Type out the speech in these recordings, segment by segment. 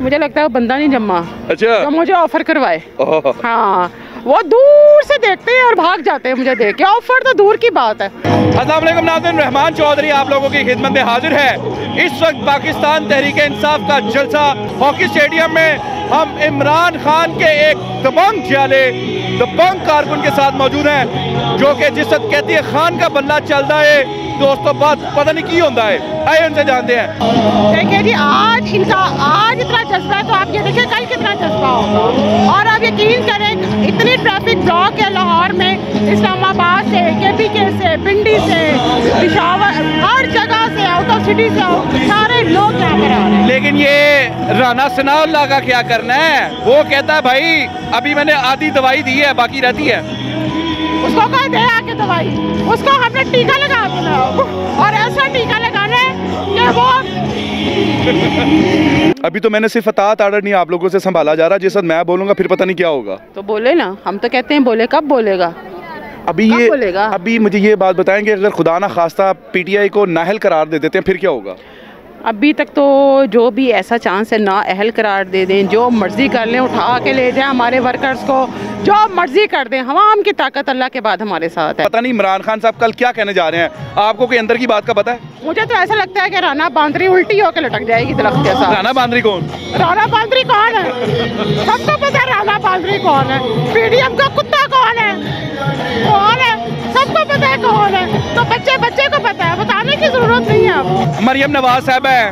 मुझे लगता है वो बंदा नहीं जम्मा। अच्छा, तो मुझे ऑफर करवाए। हाँ, वो दूर से देखते हैं और भाग जाते हैं मुझे देख के, ऑफर तो दूर की बात है। अस्सलाम वालेकुम नाज़रीन, रहमान चौधरी आप लोगों की खिदमत में हाजिर है। इस वक्त पाकिस्तान तहरीक इंसाफ का जलसा हॉकी स्टेडियम में हम इमरान खान के एक दबंग जाले दबंग कारकुन के साथ मौजूद हैं, जो कि जिस वक्त कहती है खान का बल्ला चलता है दोस्तों बात पता नहीं की होता है। आइए उनसे जानते हैं। देखिए जी, आज इतना जज्बा है तो आप ये देखिए कल कितना जज्बा होगा। और आप यकीन करें, इतनी ट्रैफिक ब्लॉक है लाहौर में, इस्लामाबाद से, KPK से, पिंडी से, पिशावर, हर जगह से, आउट ऑफ सिटी से सारे लोग यहाँ पर आ रहे हैं। लेकिन ये राना सनाउल्लाह का क्या करना है? वो कहता है भाई अभी मैंने आधी दवाई दी है, बाकी रहती है। उसको कह दे आके दवाई, उसको हमने टीका लगा देना और ऐसा टीका लगाना है कि वो अभी तो मैंने सिर्फ अतात आर्डर नहीं आप लोगों से संभाला जा रहा, जिस वक्त मैं बोलूँगा फिर पता नहीं क्या होगा। तो बोले ना, हम तो कहते हैं बोले, कब बोलेगा? अभी कब ये बोलेगा? अभी मुझे ये बात बताएं कि अगर खुदा ना खास्ता PTI को नाअहल करार दे देते हैं फिर क्या होगा? अभी तक तो जो भी ऐसा चांस है ना अहल करार दे दें, जो मर्जी कर लें, उठा के ले जाएं हमारे वर्कर्स को, जो मर्जी कर दें, हवाम की ताकत अल्लाह के बाद हमारे साथ है। पता नहीं इमरान खान साहब कल क्या कहने जा रहे हैं, आपको कोई अंदर की बात का पता है? मुझे तो ऐसा लगता है कि राना बांदरी उल्टी होकर लटक जाएगी दरख्त के साथ। राना बांदरी कौन? राना बांदरी कौन है? सबको पता है राना बांदरी कौन है। PDM का कुत्ता कौन है? कौन है? सबको पता है कौन है। तो बच्चे को पता है, बताने की जरूरत नहीं है अब। मरियम नवाज साहब है,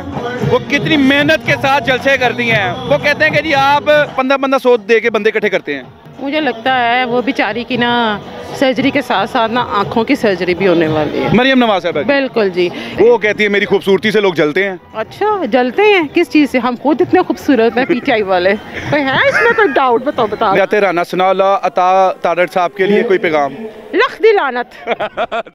वो कितनी मेहनत के साथ जलसे करती हैं। वो कहते हैं कि जी आप 15-15 दे के बंदे इकट्ठे करते हैं। मुझे लगता है वो बेचारी की ना सर्जरी के साथ साथ ना आँखों की सर्जरी भी होने वाली है। मरियम नवाज साहब बिल्कुल जी। वो कहती है मेरी खूबसूरती से लोग जलते हैं। अच्छा, जलते हैं किस चीज़ से? हम खुद इतने खूबसूरत हैं PTI वाले, कोई है इसमें कोई डाउट? बता राना सनाउल्लाह अतात आर्डर साहब के लिए कोई पैगाम? लख दी लानत।